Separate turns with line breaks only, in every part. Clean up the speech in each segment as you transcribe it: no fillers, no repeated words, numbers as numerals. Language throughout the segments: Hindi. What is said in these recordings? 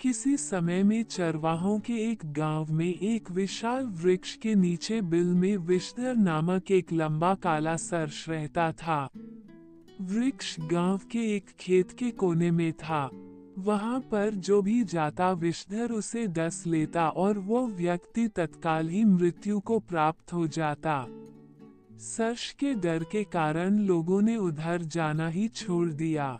किसी समय में चरवाहों के एक गांव में एक विशाल वृक्ष के नीचे बिल में विषधर नामक एक लंबा काला सर्ष रहता था। वृक्ष गांव के एक खेत के कोने में था। वहां पर जो भी जाता विषधर उसे डस लेता और वो व्यक्ति तत्काल ही मृत्यु को प्राप्त हो जाता। सर्ष के डर के कारण लोगों ने उधर जाना ही छोड़ दिया।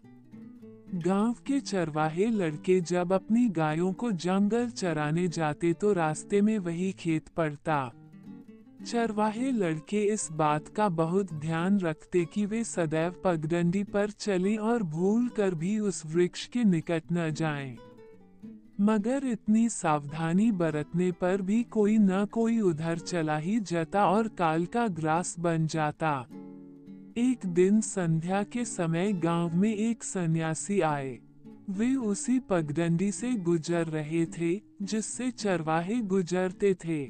गांव के चरवाहे लड़के जब अपनी गायों को जंगल चराने जाते तो रास्ते में वही खेत पड़ता। चरवाहे लड़के इस बात का बहुत ध्यान रखते कि वे सदैव पगडंडी पर चलें और भूल कर भी उस वृक्ष के निकट न जाएं। मगर इतनी सावधानी बरतने पर भी कोई न कोई उधर चला ही जाता और काल का ग्रास बन जाता। एक दिन संध्या के समय गांव में एक सन्यासी आए। वे उसी पगडंडी से गुजर रहे थे जिससे चरवाहे गुजरते थे।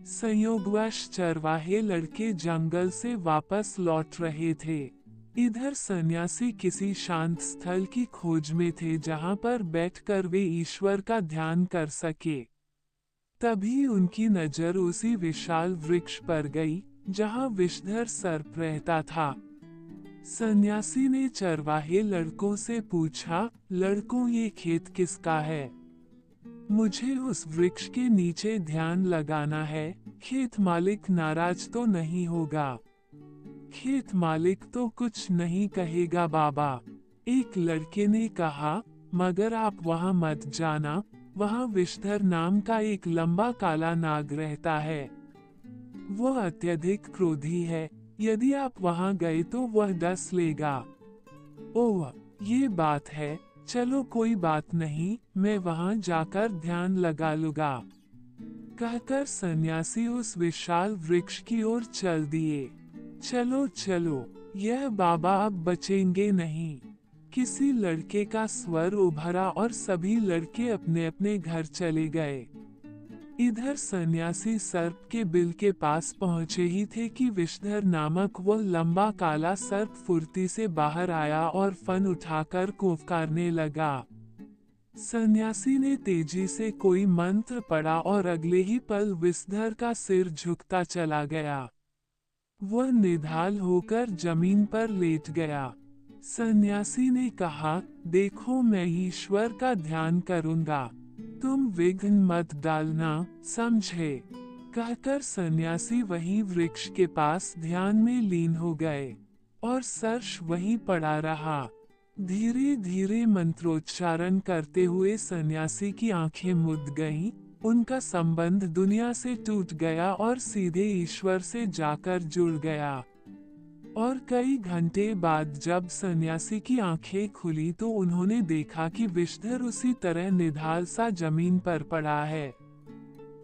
संयोगवश चरवाहे लड़के जंगल से वापस लौट रहे थे। इधर सन्यासी किसी शांत स्थल की खोज में थे जहां पर बैठकर वे ईश्वर का ध्यान कर सके। तभी उनकी नजर उसी विशाल वृक्ष पर गई जहां विषधर सर्प रहता था। सन्यासी ने चरवाहे लड़कों से पूछा, लड़कों ये खेत किसका है? मुझे उस वृक्ष के नीचे ध्यान लगाना है। खेत मालिक नाराज तो नहीं होगा? खेत मालिक तो कुछ नहीं कहेगा बाबा। एक लड़के ने कहा, मगर आप वहां मत जाना, वहां विषधर नाम का एक लंबा काला नाग रहता है। वह अत्यधिक क्रोधी है। यदि आप वहां गए तो वह डस लेगा। ओह, ये बात है। चलो कोई बात नहीं, मैं वहां जाकर ध्यान लगा लूंगा। कहकर सन्यासी उस विशाल वृक्ष की ओर चल दिए। चलो चलो, यह बाबा अब बचेंगे नहीं। किसी लड़के का स्वर उभरा और सभी लड़के अपने अपने घर चले गए। इधर सन्यासी सर्प के बिल के पास पहुंचे ही थे कि विषधर नामक वह लंबा काला सर्प फुर्ती से बाहर आया और फन उठाकर फुफकारने लगा। सन्यासी ने तेजी से कोई मंत्र पढ़ा और अगले ही पल विषधर का सिर झुकता चला गया। वह निढाल होकर जमीन पर लेट गया। सन्यासी ने कहा, देखो मैं ईश्वर का ध्यान करूंगा, तुम विघ्न मत डालना, समझे? कहकर सन्यासी वहीं वृक्ष के पास ध्यान में लीन हो गए और सर्ष वहीं पड़ा रहा। धीरे धीरे मंत्रोच्चारण करते हुए सन्यासी की आंखें मुद गईं, उनका संबंध दुनिया से टूट गया और सीधे ईश्वर से जाकर जुड़ गया। और कई घंटे बाद जब सन्यासी की आंखें खुली तो उन्होंने देखा कि विषधर उसी तरह निढाल सा जमीन पर पड़ा है।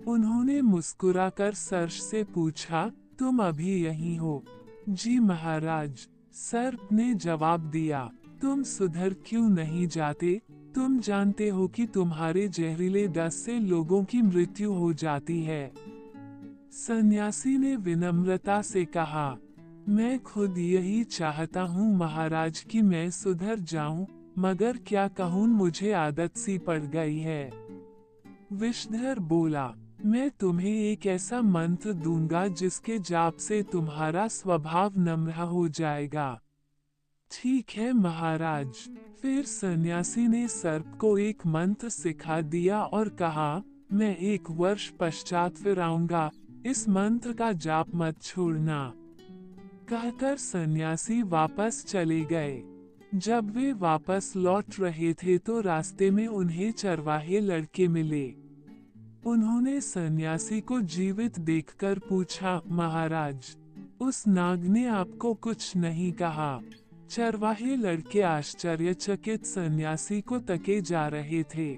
उन्होंने मुस्कुराकर सर्ष से पूछा, तुम अभी यहीं हो? जी महाराज, सर्प ने जवाब दिया। तुम सुधर क्यों नहीं जाते? तुम जानते हो कि तुम्हारे जहरीले डस से लोगों की मृत्यु हो जाती है। सन्यासी ने विनम्रता से कहा, मैं खुद यही चाहता हूँ महाराज कि मैं सुधर जाऊं, मगर क्या कहूँ, मुझे आदत सी पड़ गई है। विषधर बोला, मैं तुम्हें एक ऐसा मंत्र दूंगा जिसके जाप से तुम्हारा स्वभाव नम्र हो जाएगा। ठीक है महाराज। फिर सन्यासी ने सर्प को एक मंत्र सिखा दिया और कहा, मैं 1 वर्ष पश्चात फिर आऊंगा, इस मंत्र का जाप मत छोड़ना। कहकर सन्यासी वापस चले गए। जब वे वापस लौट रहे थे तो रास्ते में उन्हें चरवाहे लड़के मिले। उन्होंने सन्यासी को जीवित देखकर पूछा, महाराज, उस नाग ने आपको कुछ नहीं कहा? चरवाहे लड़के आश्चर्यचकित सन्यासी को तके जा रहे थे।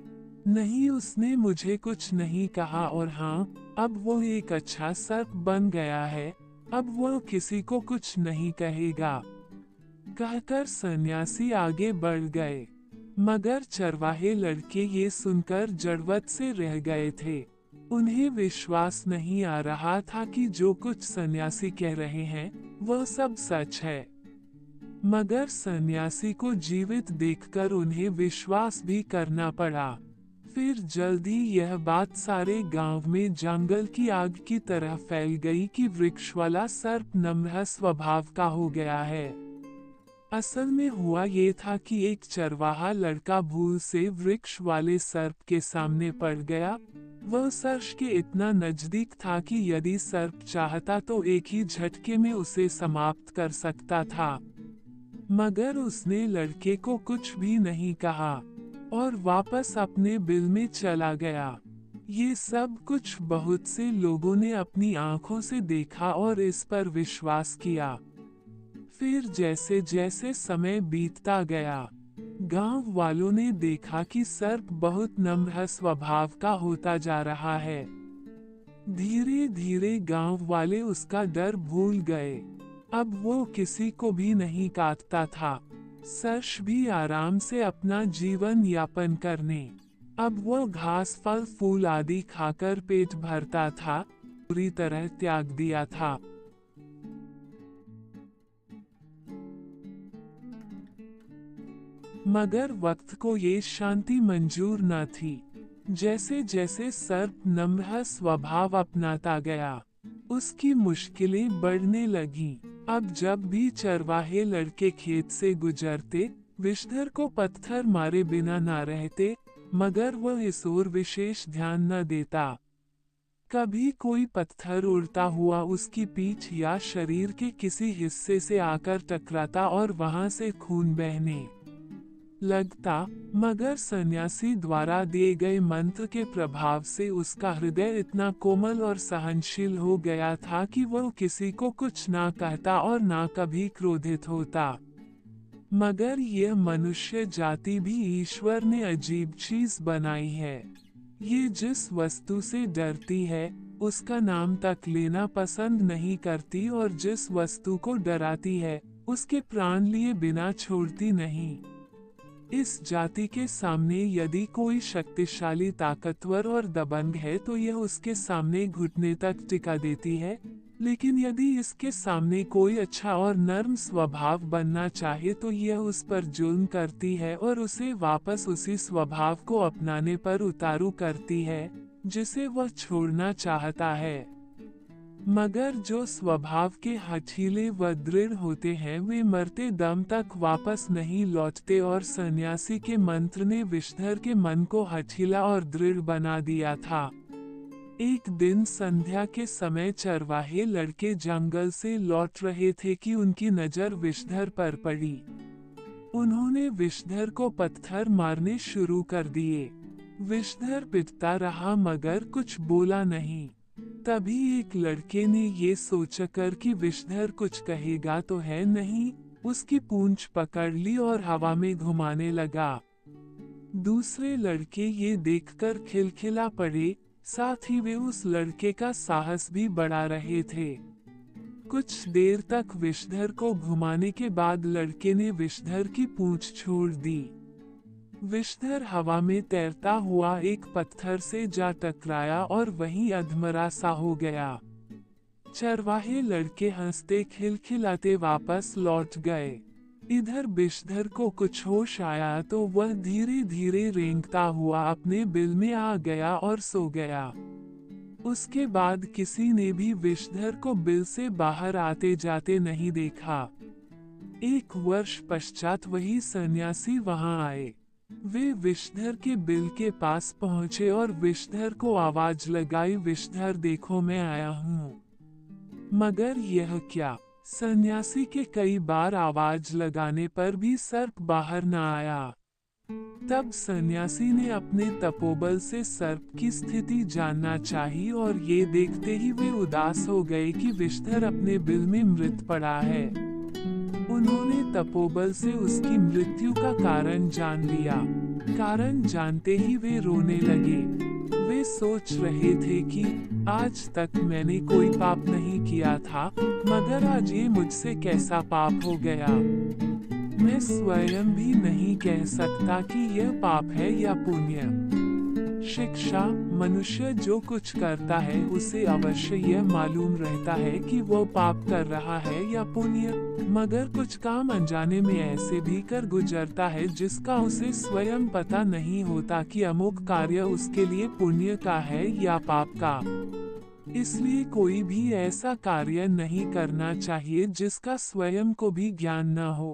नहीं, उसने मुझे कुछ नहीं कहा, और हाँ, अब वो एक अच्छा सर्प बन गया है, अब वो किसी को कुछ नहीं कहेगा। कहकर सन्यासी आगे बढ़ गए। मगर चरवाहे लड़के ये सुनकर जड़वत से रह गए थे। उन्हें विश्वास नहीं आ रहा था कि जो कुछ सन्यासी कह रहे हैं वह सब सच है। मगर सन्यासी को जीवित देखकर उन्हें विश्वास भी करना पड़ा। फिर जल्द ही यह बात सारे गांव में जंगल की आग की तरह फैल गई कि वृक्ष वाला सर्प नम्र स्वभाव का हो गया है। असल में हुआ ये था कि एक चरवाहा लड़का भूल से वृक्ष वाले सर्प के सामने पड़ गया। वह सर्प के इतना नजदीक था कि यदि सर्प चाहता तो एक ही झटके में उसे समाप्त कर सकता था, मगर उसने लड़के को कुछ भी नहीं कहा और वापस अपने बिल में चला गया। ये सब कुछ बहुत से लोगों ने अपनी आंखों से देखा और इस पर विश्वास किया। फिर जैसे जैसे समय बीतता गया, गांव वालों ने देखा कि सर्प बहुत नम्र स्वभाव का होता जा रहा है। धीरे धीरे गांव वाले उसका डर भूल गए। अब वो किसी को भी नहीं काटता था। सर्प भी आराम से अपना जीवन यापन करने। अब वो घास फल फूल आदि खाकर पेट भरता था, पूरी तरह त्याग दिया था। मगर वक्त को ये शांति मंजूर न थी। जैसे जैसे सर्प नम्र स्वभाव अपनाता गया, उसकी मुश्किलें बढ़ने लगीं। अब जब भी चरवाहे लड़के खेत से गुजरते, विषधर को पत्थर मारे बिना न रहते, मगर वह इस ओर विशेष ध्यान न देता। कभी कोई पत्थर उड़ता हुआ उसकी पीठ या शरीर के किसी हिस्से से आकर टकराता और वहां से खून बहने लगता, मगर सन्यासी द्वारा दिए गए मंत्र के प्रभाव से उसका हृदय इतना कोमल और सहनशील हो गया था कि वह किसी को कुछ ना कहता और ना कभी क्रोधित होता। मगर यह मनुष्य जाति भी ईश्वर ने अजीब चीज बनाई है। ये जिस वस्तु से डरती है, उसका नाम तक लेना पसंद नहीं करती, और जिस वस्तु को डराती है, उसके प्राण लिए बिना छोड़ती नहीं। इस जाति के सामने यदि कोई शक्तिशाली, ताकतवर और दबंग है तो यह उसके सामने घुटने तक टिका देती है, लेकिन यदि इसके सामने कोई अच्छा और नर्म स्वभाव बनना चाहे तो यह उस पर जुल्म करती है और उसे वापस उसी स्वभाव को अपनाने पर उतारू करती है जिसे वह छोड़ना चाहता है। मगर जो स्वभाव के हठीले व दृढ़ होते हैं, वे मरते दम तक वापस नहीं लौटते, और सन्यासी के मंत्र ने विषधर के मन को हठीला और दृढ़ बना दिया था। एक दिन संध्या के समय चरवाहे लड़के जंगल से लौट रहे थे कि उनकी नजर विषधर पर पड़ी। उन्होंने विषधर को पत्थर मारने शुरू कर दिए। विषधर पिटता रहा मगर कुछ बोला नहीं। तभी एक लड़के ने ये सोचकर कि विषधर कुछ कहेगा तो है नहीं, उसकी पूंछ पकड़ ली और हवा में घुमाने लगा। दूसरे लड़के ये देखकर खिलखिला पड़े, साथ ही वे उस लड़के का साहस भी बढ़ा रहे थे। कुछ देर तक विषधर को घुमाने के बाद लड़के ने विषधर की पूंछ छोड़ दी। विषधर हवा में तैरता हुआ एक पत्थर से जा टकराया और वहीं अधमरा सा हो गया। चरवाहे लड़के हंसते खिलखिलाते वापस लौट गए। इधर विषधर को कुछ होश आया तो वह धीरे धीरे रेंगता हुआ अपने बिल में आ गया और सो गया। उसके बाद किसी ने भी विषधर को बिल से बाहर आते जाते नहीं देखा। 1 वर्ष पश्चात वही सन्यासी वहां आए। वे विषधर के बिल के पास पहुंचे और विषधर को आवाज लगाई, विषधर देखो मैं आया हूँ। मगर यह क्या? सन्यासी के कई बार आवाज लगाने पर भी सर्प बाहर न आया। तब सन्यासी ने अपने तपोबल से सर्प की स्थिति जानना चाहिए और ये देखते ही वे उदास हो गए कि विषधर अपने बिल में मृत पड़ा है। उन्होंने तपोबल से उसकी मृत्यु का कारण जान लिया। कारण जानते ही वे रोने लगे। वे सोच रहे थे कि आज तक मैंने कोई पाप नहीं किया था, मगर आज ये मुझसे कैसा पाप हो गया। मैं स्वयं भी नहीं कह सकता कि यह पाप है या पुण्य। शिक्षा, मनुष्य जो कुछ करता है उसे अवश्य यह मालूम रहता है कि वो पाप कर रहा है या पुण्य, मगर कुछ काम अनजाने में ऐसे भी कर गुजरता है जिसका उसे स्वयं पता नहीं होता कि अमुक कार्य उसके लिए पुण्य का है या पाप का। इसलिए कोई भी ऐसा कार्य नहीं करना चाहिए जिसका स्वयं को भी ज्ञान न हो।